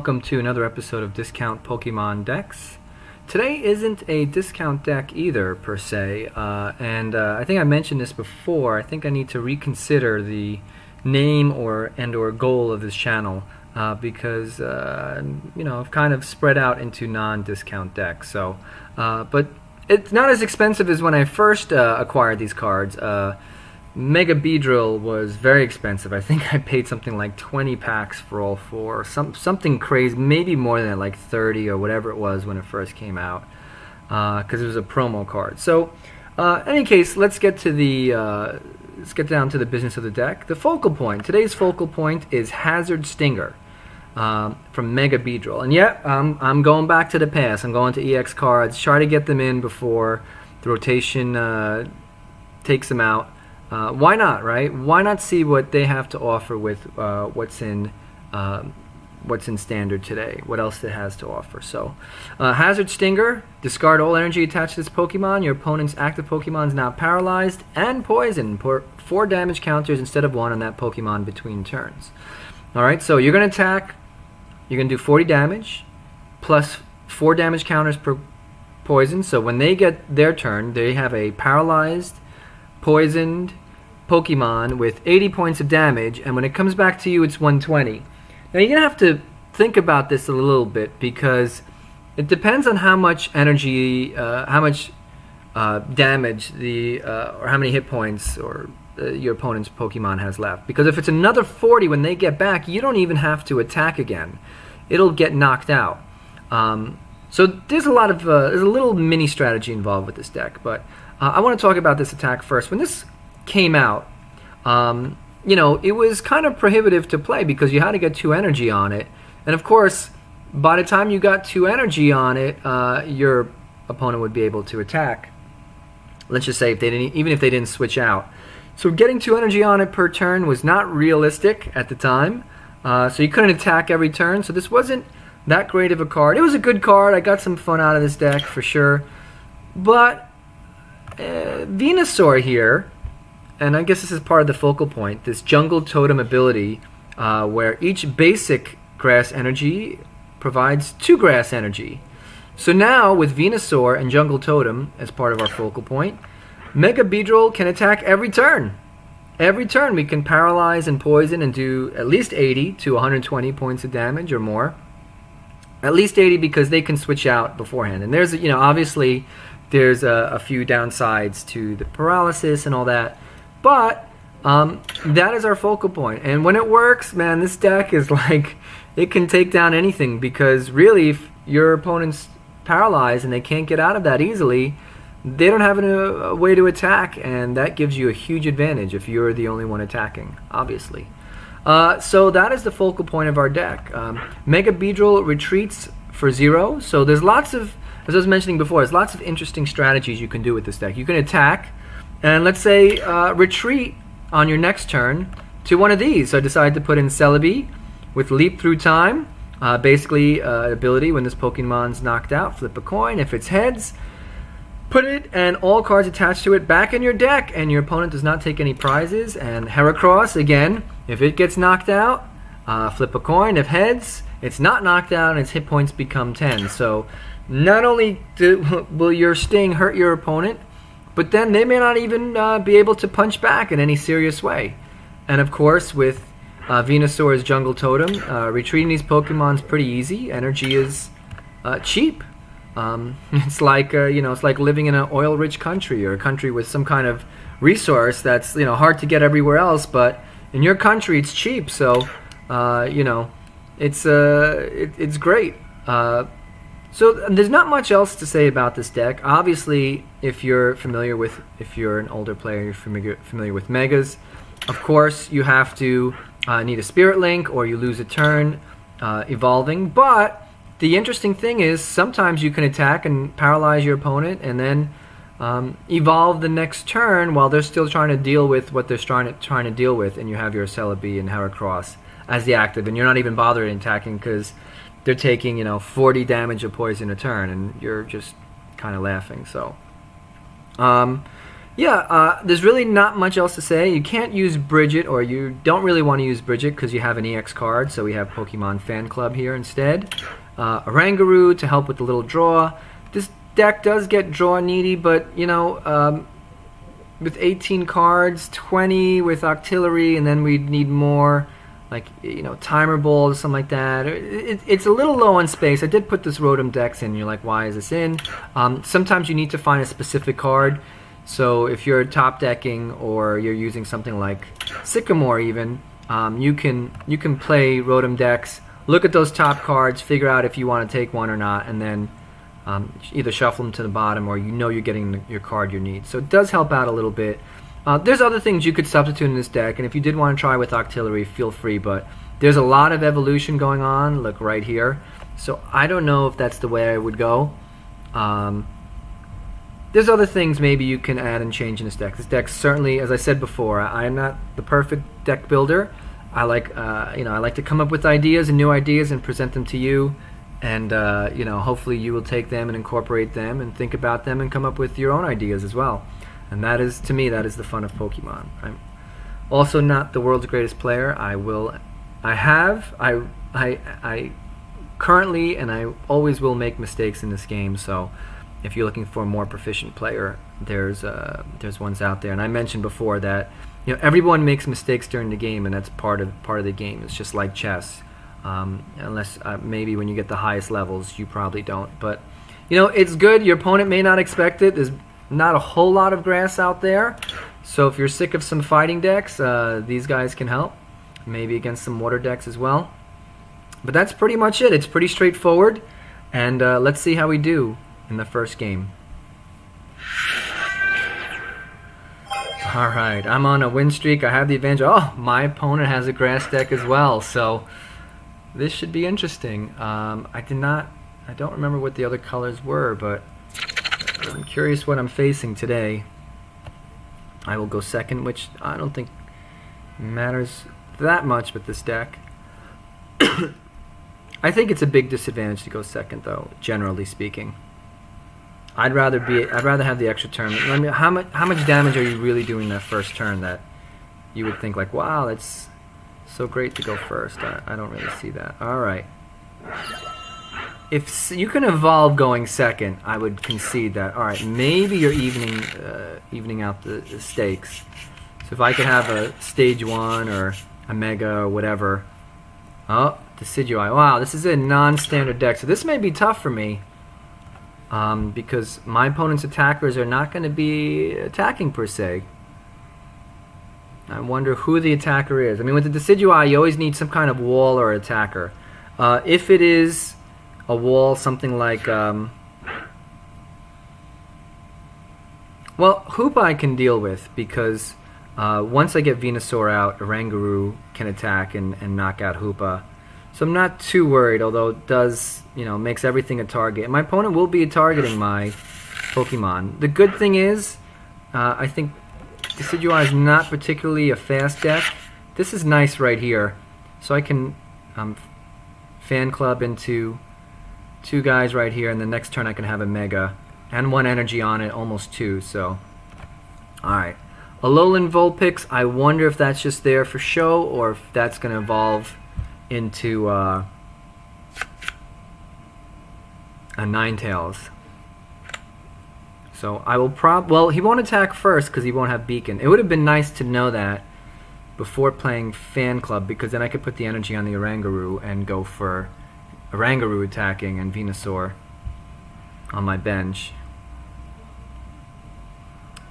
welcome to another episode of Discount Pokemon Decks. Today isn't a discount deck either, per se, and I think I mentioned this before. I think I need to reconsider the name or goal of this channel because I've kind of spread out into non-discount decks. So, but it's not as expensive as when I first acquired these cards. Mega Beedrill was very expensive. I think I paid something like 20 packs for all four, something crazy, maybe more than that, like 30 or whatever it was when it first came out, because it was a promo card. So, in any case, let's get to the let's get down to the business of the deck. The focal point. Today's focal point is Hazard Stinger from Mega Beedrill, and yeah, I'm going back to the past. I'm going to EX cards, try to get them in before the rotation takes them out. Why not, right? Why not see what they have to offer with what's in standard today? What else it has to offer? So, Hazard Stinger. Discard all energy attached to this Pokemon. Your opponent's active Pokemon is now paralyzed and poisoned. Put 4 damage counters instead of 1 on that Pokemon between turns. All right. So you're going to attack. You're going to do 40 damage plus 4 damage counters per poison. So when they get their turn, they have a paralyzed, poisoned Pokemon with 80 points of damage, and when it comes back to you, it's 120. Now you're gonna have to think about this a little bit because it depends on how much energy, how much damage or how many hit points or your opponent's Pokemon has left. Because if it's another 40 when they get back, you don't even have to attack again. It'll get knocked out. So there's a lot of there's a little mini strategy involved with this deck, but I want to talk about this attack first. When this came out, it was kind of prohibitive to play because you had to get 2 energy on it, and of course, by the time you got 2 energy on it, your opponent would be able to attack. Let's just say even if they didn't switch out. So getting 2 energy on it per turn was not realistic at the time. So you couldn't attack every turn. So this wasn't that great of a card. It was a good card. I got some fun out of this deck for sure, but Venusaur here, and I guess this is part of the focal point, this Jungle Totem ability where each basic grass energy provides 2 grass energy. So now with Venusaur and Jungle Totem as part of our focal point, Mega Beedrill can attack every turn. Every turn we can paralyze and poison and do at least 80 to 120 points of damage or more. At least 80 because they can switch out beforehand. And there's, obviously there's a few downsides to the paralysis and all that. But that is our focal point. And when it works, man, this deck is like, it can take down anything because really if your opponent's paralyzed and they can't get out of that easily, they don't have a way to attack, and that gives you a huge advantage if you're the only one attacking, obviously. So that is the focal point of our deck. Mega Beedrill retreats for 0. So there's lots of, as I was mentioning before, there's lots of interesting strategies you can do with this deck. You can attack, and let's say retreat on your next turn to one of these. So I decided to put in Celebi with Leap Through Time. Basically, ability when this Pokemon's knocked out, flip a coin. If it's heads, put it and all cards attached to it back in your deck, and your opponent does not take any prizes. And Heracross, again, if it gets knocked out, flip a coin. If heads, it's not knocked out and its hit points become 10. So not only will your Sting hurt your opponent, but then they may not even be able to punch back in any serious way. And of course, with Venusaur's Jungle Totem, retreating these Pokemon's pretty easy. Energy is cheap. It's like it's like living in an oil-rich country or a country with some kind of resource that's hard to get everywhere else. But in your country, it's cheap. So it's great. So there's not much else to say about this deck. Obviously, if you're an older player, you're familiar with Megas. Of course, you have to need a Spirit Link or you lose a turn evolving. But the interesting thing is sometimes you can attack and paralyze your opponent and then evolve the next turn while they're still trying to deal with what they're trying to deal with, and you have your Celebi and Heracross as the active, and you're not even bothering attacking because they're taking 40 damage of poison a turn, and you're just kind of laughing. So Yeah, there's really not much else to say. You can't use Bridget, or you don't really want to use Bridget because you have an EX card, so we have Pokemon Fan Club here instead. Oranguru to help with the little draw. This deck does get draw needy, but, you know, with 18 cards, 20 with Octillery, and then we'd need more, like, you know, Timer Ball or something like that. It's a little low on space. I did put this Rotom Dex in. You're like, why is this in? Sometimes you need to find a specific card. So if you're top decking or you're using something like Sycamore even, you can play Rotom Dex, look at those top cards, figure out if you want to take one or not, and then either shuffle them to the bottom, or you know you're getting your card you need. So it does help out a little bit. There's other things you could substitute in this deck, and if you did want to try with Octillery, feel free, but there's a lot of evolution going on, look right here. So I don't know if that's the way I would go. There's other things maybe you can add and change in this deck. This deck certainly, as I said before, I am not the perfect deck builder. I like, you know, I like to come up with ideas and new ideas and present them to you, and you know, hopefully you will take them and incorporate them and think about them and come up with your own ideas as well. And that is, to me, that is the fun of Pokemon. I'm also not the world's greatest player. I currently and I always will make mistakes in this game. So if you're looking for a more proficient player, there's ones out there. And I mentioned before that, you know, everyone makes mistakes during the game, and that's part of the game. It's just like chess. Unless maybe when you get the highest levels, you probably don't. But you know, it's good. Your opponent may not expect it. There's not a whole lot of grass out there, so if you're sick of some fighting decks, these guys can help. Maybe against some water decks as well. But that's pretty much it. It's pretty straightforward, and let's see how we do in the first game. Alright, I'm on a win streak. I have the advantage. Oh, my opponent has a grass deck as well, so this should be interesting. I don't remember what the other colors were, but I'm curious what I'm facing today. I will go second, which I don't think matters that much with this deck. I think it's a big disadvantage to go second, though, generally speaking. I'd rather have the extra turn. I mean, how much damage are you really doing that first turn that you would think like, wow, that's so great to go first? I don't really see that. All right. If you can evolve going second, I would concede that. All right, maybe you're evening out the stakes. So if I could have a stage 1 or a mega or whatever. Oh, Decidueye. Wow, this is a non-standard deck, so this may be tough for me. Because my opponent's attackers are not going to be attacking per se. I wonder who the attacker is. I mean, with the Decidueye, you always need some kind of wall or attacker. If it is a wall, something like... well, Hoopa I can deal with, because once I get Venusaur out, Oranguru can attack and knock out Hoopa. So I'm not too worried, although it does, you know, makes everything a target. My opponent will be targeting my Pokemon. The good thing is, I think Decidueye is not particularly a fast deck. This is nice right here. So I can Fan Club into 2 guys right here, and the next turn I can have a Mega. And 1 energy on it, almost 2, so... Alright. Alolan Vulpix, I wonder if that's just there for show, or if that's going to evolve into a Ninetales. So I will well, he won't attack first because he won't have Beacon. It would have been nice to know that before playing Fan Club, because then I could put the energy on the Oranguru and go for Oranguru attacking and Venusaur on my bench.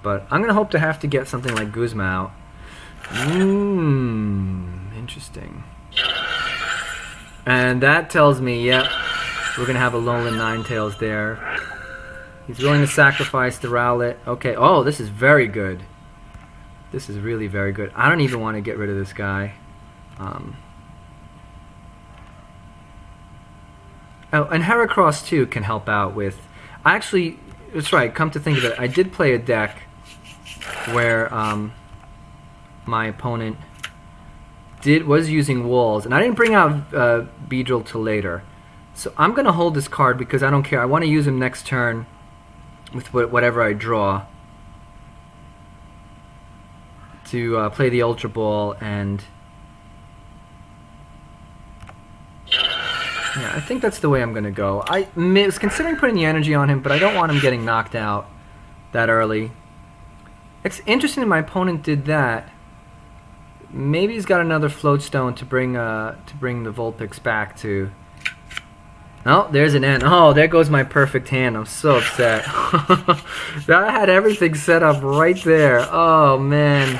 But I'm gonna hope to have to get something like Guzma out. Interesting. And that tells me, yep, we're going to have a Alolan Ninetales there. He's willing to sacrifice the Rowlet. Okay, oh, this is very good. This is really very good. I don't even want to get rid of this guy. Oh, and Heracross, too, can help out with... Actually, that's right, come to think of it, I did play a deck where my opponent... was using walls, and I didn't bring out Beedrill till later. So I'm going to hold this card because I don't care. I want to use him next turn with whatever I draw. to play the Ultra Ball, and yeah, I think that's the way I'm going to go. I was considering putting the energy on him, but I don't want him getting knocked out that early. It's interesting that my opponent did that. Maybe he's got another float stone to bring the Vulpix back to. Oh, there's an N. Oh, there goes my perfect hand. I'm so upset. That had everything set up right there. Oh man.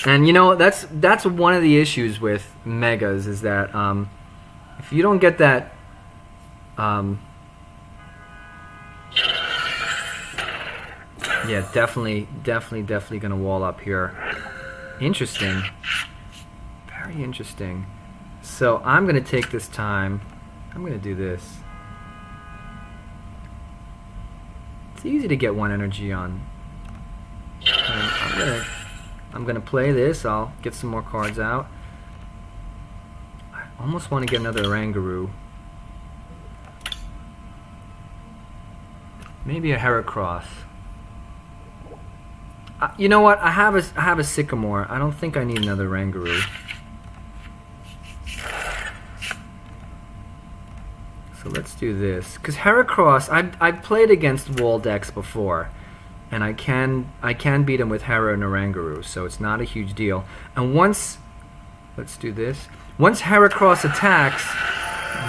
And you know, that's one of the issues with megas, is that if you don't get that yeah, definitely gonna wall up here. Interesting. Very interesting. So I'm gonna take this time. I'm gonna do this. It's easy to get one energy on. And I'm gonna play this. I'll get some more cards out. I almost want to get another Oranguru. Maybe a Heracross. You know what? I have a Sycamore. I don't think I need another Oranguru. So let's do this. Because Heracross, I've played against wall decks before, and I can beat him with Hera and Oranguru, so it's not a huge deal. And once, let's do this. Once Heracross attacks,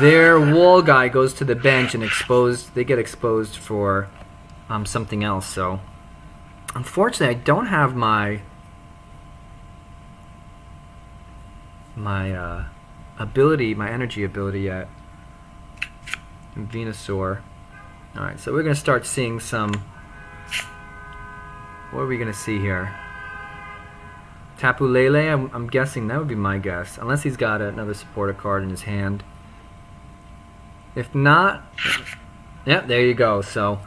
their wall guy goes to the bench and they get exposed for something else. So unfortunately, I don't have my ability, my energy ability yet. Venusaur. Alright, so we're going to start seeing some... What are we going to see here? Tapu Lele, I'm guessing that would be my guess. Unless he's got another supporter card in his hand. If not... Yeah, there you go. So,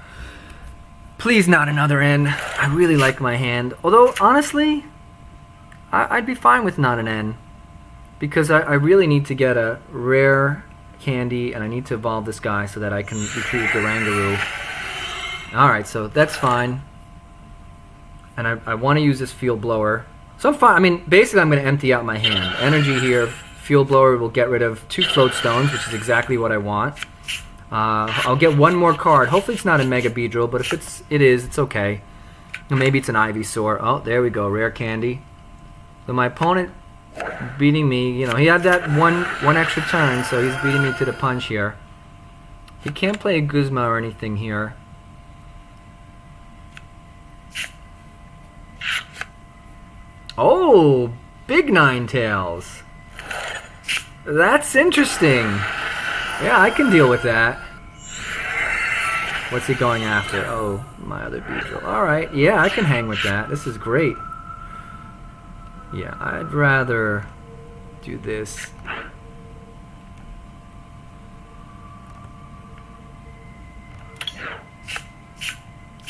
please not another N. I really like my hand. Although, honestly, I'd be fine with not an N. Because I really need to get a rare candy, and I need to evolve this guy so that I can retreat with the Oranguru. Alright, so that's fine. And I want to use this Field Blower. So I'm fine. I mean, basically I'm going to empty out my hand. Energy here. Field Blower will get rid of 2 Float Stones, which is exactly what I want. I'll get one more card. Hopefully it's not a Mega Beedrill, but if it is, it's okay. Or maybe it's an Ivysaur. Oh, there we go. Rare candy. So my opponent beating me, you know, he had that one extra turn, so he's beating me to the punch here. He can't play a Guzma or anything here. Oh, big Ninetales. That's interesting. Yeah, I can deal with that. What's he going after? Oh, my other Beedrill. Alright, yeah, I can hang with that. This is great. Yeah, I'd rather do this.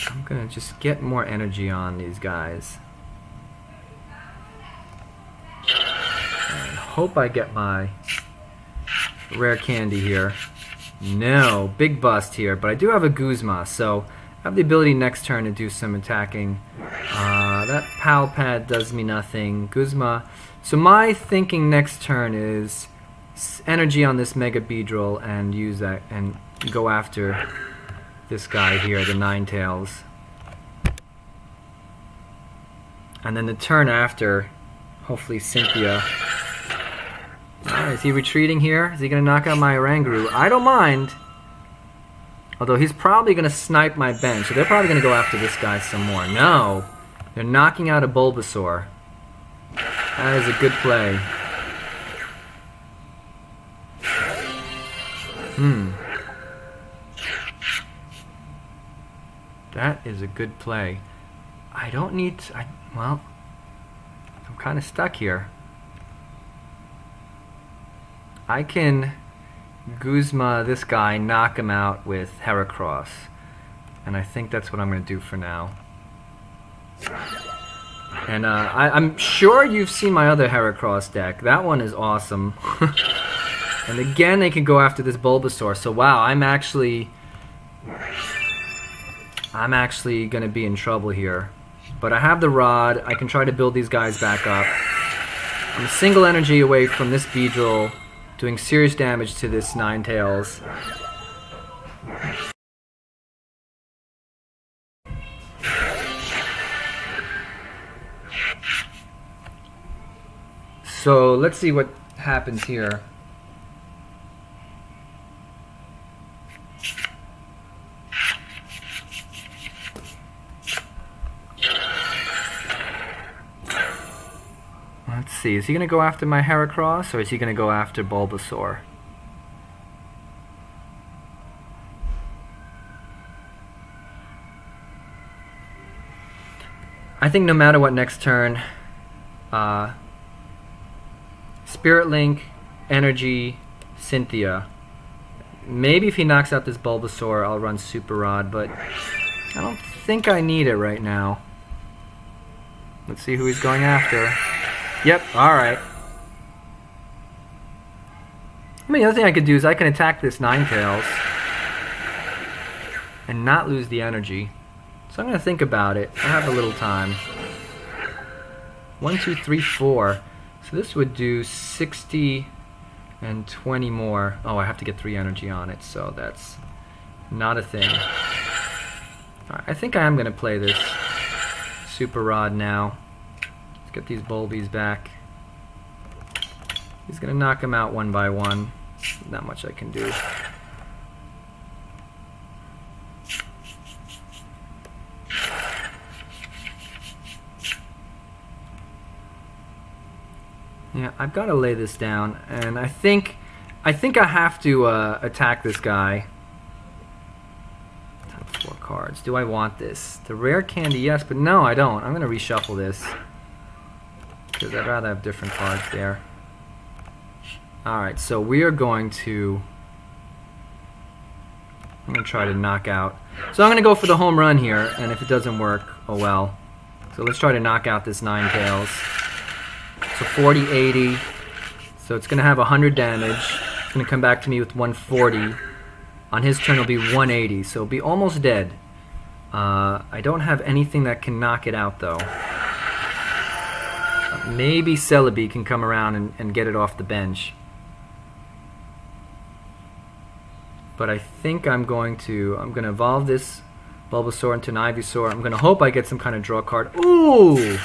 I'm gonna just get more energy on these guys. And hope I get my rare candy here. No, big bust here, but I do have a Guzma, so I have the ability next turn to do some attacking. That Pal Pad does me nothing. Guzma. So my thinking next turn is energy on this Mega Beedrill and use that and go after this guy here, the Ninetales. And then the turn after, hopefully Cynthia. Alright, is he retreating here? Is he going to knock out my Oranguru? I don't mind. Although he's probably going to snipe my bench, so they're probably going to go after this guy some more. No! They're knocking out a Bulbasaur. That is a good play. That is a good play. I don't need to... well, I'm kind of stuck here. I can Guzma this guy, knock him out with Heracross. And I think that's what I'm going to do for now. And I'm sure you've seen my other Heracross deck. That one is awesome. And again, they can go after this Bulbasaur. So wow, I'm actually going to be in trouble here. But I have the rod. I can try to build these guys back up. I'm a single energy away from this Beedrill doing serious damage to this Ninetales. So let's see what happens here. Let's see, is he going to go after my Heracross or is he going to go after Bulbasaur? I think no matter what next turn, Spirit Link, Energy, Cynthia. Maybe if he knocks out this Bulbasaur, I'll run Super Rod, but I don't think I need it right now. Let's see who he's going after. Yep, alright. I mean, the other thing I could do is I can attack this Ninetales and not lose the energy. So I'm going to think about it. I have a little time. 1, 2, 3, 4. So this would do 60 and 20 more. Oh, I have to get 3 energy on it, so that's not a thing. Right, I think I am going to play this Super Rod now. Let's get these Bulbies back. He's going to knock them out one by one. Not much I can do. Yeah, I've got to lay this down, and I think I have to attack this guy. Top 4 cards. Do I want this? The rare candy, yes, but no, I don't. I'm going to reshuffle this because I'd rather have different cards there. Alright, so we are going to... I'm going to try to knock out. So I'm going to go for the home run here, and if it doesn't work, oh well. So let's try to knock out this Ninetales. So 40, 80. So it's going to have 100 damage. It's going to come back to me with 140. On his turn it'll be 180, so it'll be almost dead. I don't have anything that can knock it out, though. Maybe Celebi can come around and get it off the bench. But I think I'm going to evolve this Bulbasaur into an Ivysaur. I'm going to hope I get some kind of draw card. Ooh!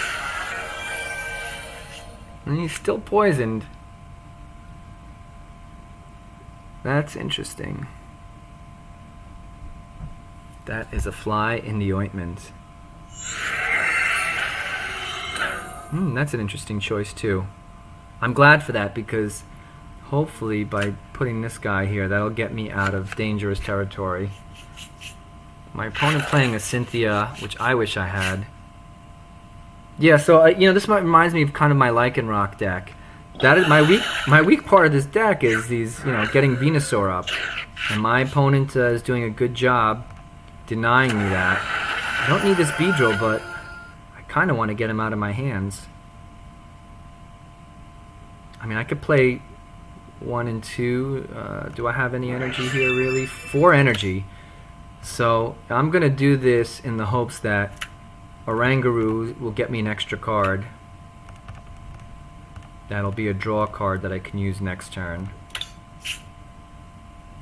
And he's still poisoned. That's interesting. That is a fly in the ointment. That's an interesting choice too. I'm glad for that because hopefully by putting this guy here, that'll get me out of dangerous territory. My opponent playing a Cynthia, which I wish I had. Yeah, so you know, this reminds me of kind of my Lycanroc deck. That is my weak part of this deck is these, you know, getting Venusaur up, and my opponent is doing a good job denying me that. I don't need this Beedrill, but I kind of want to get him out of my hands. I mean, I could play 1 and 2. Do I have any energy here, really? 4 energy. So I'm gonna do this in the hopes that Oranguru will get me an extra card. That'll be a draw card that I can use next turn.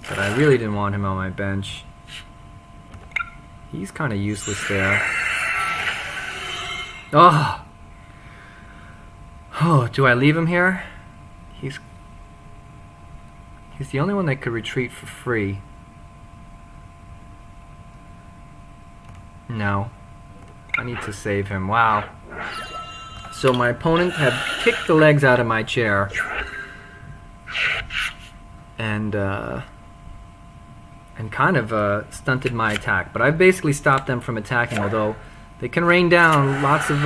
But I really didn't want him on my bench. He's kind of useless there. Oh! Oh, do I leave him here? He's the only one that could retreat for free. No. I need to save him. Wow. So my opponent had kicked the legs out of my chair and kind of stunted my attack. But I've basically stopped them from attacking, although they can rain down lots of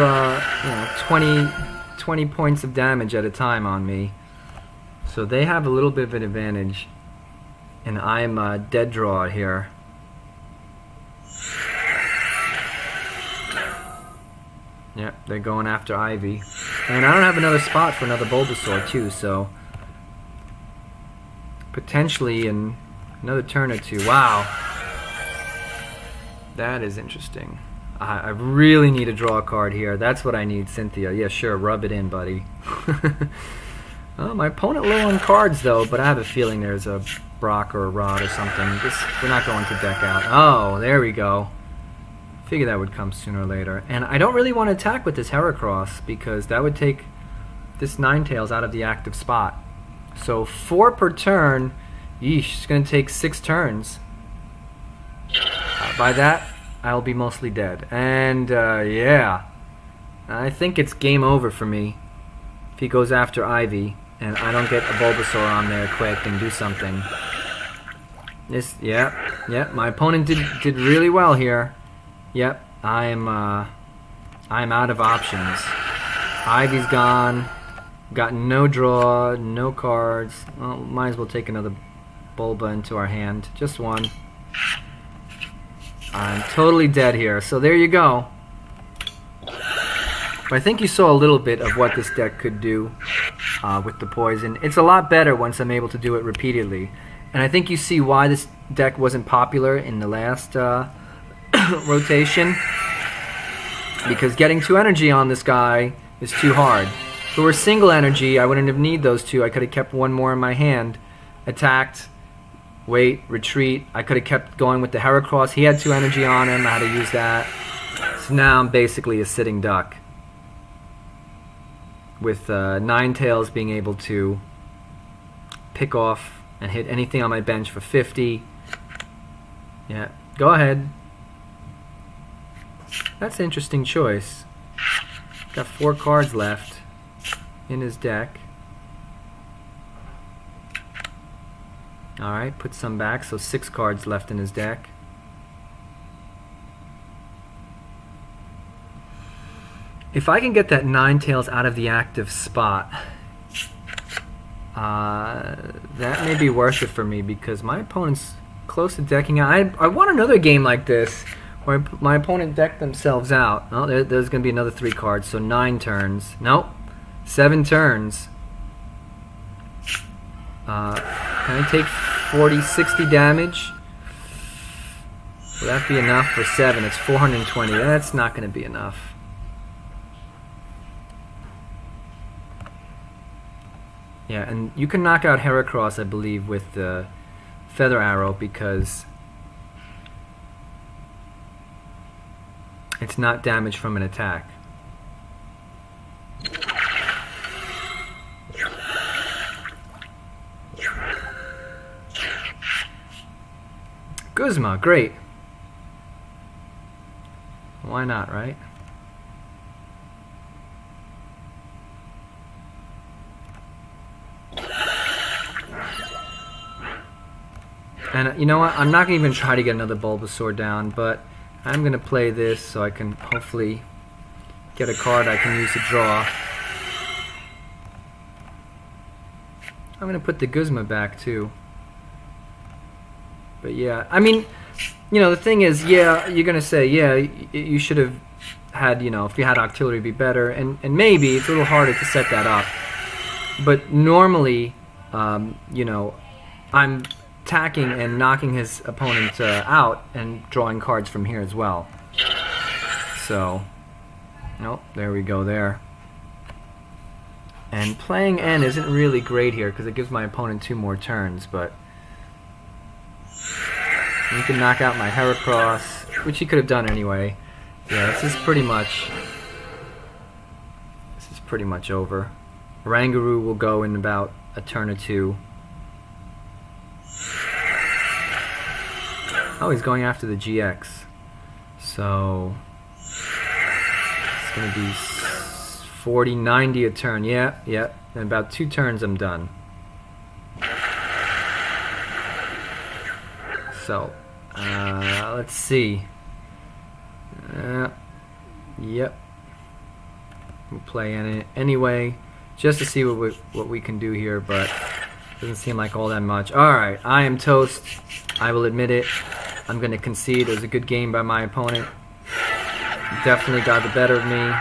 20 points of damage at a time on me. So they have a little bit of an advantage, and I'm dead draw here. Yep, they're going after Ivy. And I don't have another spot for another Bulbasaur too, so potentially in another turn or two. Wow. That is interesting. I really need to draw a card here. That's what I need, Cynthia. Yeah, sure, rub it in, buddy. My opponent low on cards, though, but I have a feeling there's a Brock or a Rod or something. We're not going to deck out. Oh, there we go. Figure that would come sooner or later. And I don't really want to attack with this Heracross because that would take this Ninetales out of the active spot. So 4 per turn. Yeesh, it's going to take 6 turns. By that, I'll be mostly dead. And yeah, I think it's game over for me if he goes after Ivy and I don't get a Bulbasaur on there quick and do something. Yeah, my opponent did really well here. Yep, I'm out of options. Ivy's gone. Got no draw, no cards. Well, might as well take another Bulba into our hand. Just one. I'm totally dead here. So there you go. But I think you saw a little bit of what this deck could do with the poison. It's a lot better once I'm able to do it repeatedly. And I think you see why this deck wasn't popular in the last rotation. Because getting 2 energy on this guy is too hard. If it were single energy, I wouldn't have need those 2. I could have kept 1 more in my hand. Attacked. Wait. Retreat. I could have kept going with the Heracross. He had 2 energy on him. I had to use that. So now I'm basically a sitting duck. With Ninetales being able to pick off and hit anything on my bench for 50. Yeah. Go ahead. That's an interesting choice. Got 4 cards left in his deck. Alright, put some back, so 6 cards left in his deck. If I can get that Ninetales out of the active spot, that may be worth it for me because my opponent's close to decking out. I want another game like this where my opponent decked themselves out. Oh, there's going to be another 3 cards, so 9 turns. Nope, 7 turns. Can I take 40, 60 damage? Will that be enough for 7? It's 420. That's not going to be enough. Yeah, and you can knock out Heracross, I believe, with the Feather Arrow because it's not damage from an attack. Guzma, great. Why not, right? And you know what? I'm not going to even try to get another Bulbasaur down, but I'm going to play this so I can hopefully get a card I can use to draw. I'm going to put the Guzma back too. But yeah, I mean, you know, the thing is, yeah, you're going to say, yeah, you should have had, you know, if you had Octillery it'd be better, and maybe it's a little harder to set that up. But normally, you know, I'm attacking and knocking his opponent out and drawing cards from here as well. So, nope, there we go there. And playing N isn't really great here because it gives my opponent 2 more turns, but you can knock out my Heracross, which he could have done anyway. Yeah, this is pretty much over. Rangaroo will go in about a turn or 2. Oh, he's going after the GX. So it's going to be 40, 90 a turn. Yeah. In about 2 turns, I'm done. So, let's see. Yep. We'll play in it anyway, just to see what we can do here, but doesn't seem like all that much. Alright, I am toast. I will admit it. I'm going to concede. It was a good game by my opponent. Definitely got the better of me.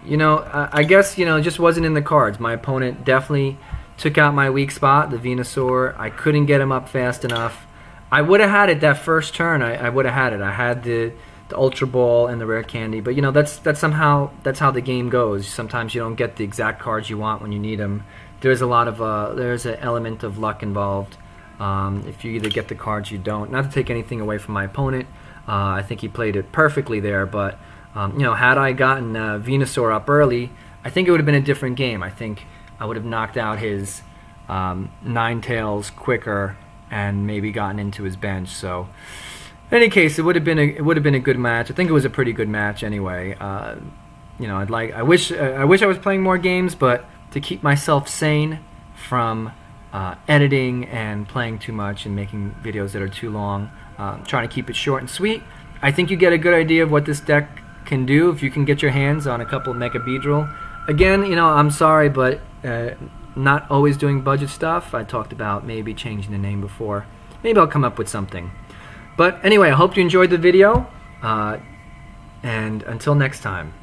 You know, I guess, you know, it just wasn't in the cards. My opponent definitely took out my weak spot, the Venusaur. I couldn't get him up fast enough. I would have had it that first turn. I would have had it. I had the Ultra Ball and the Rare Candy, but you know that's how the game goes. Sometimes you don't get the exact cards you want when you need them. There's a lot of there's an element of luck involved. If you either get the cards you don't. Not to take anything away from my opponent. I think he played it perfectly there, but you know, had I gotten Venusaur up early, I think it would have been a different game. I think I would have knocked out his Ninetales quicker and maybe gotten into his bench. So, in any case, it would have been a good match. I think it was a pretty good match anyway. You know, I wish I was playing more games, but to keep myself sane from editing and playing too much and making videos that are too long, trying to keep it short and sweet. I think you get a good idea of what this deck can do if you can get your hands on a couple of Mecha Beedrill. Again, you know, I'm sorry, but not always doing budget stuff. I talked about maybe changing the name before. Maybe I'll come up with something. But anyway, I hope you enjoyed the video, and until next time.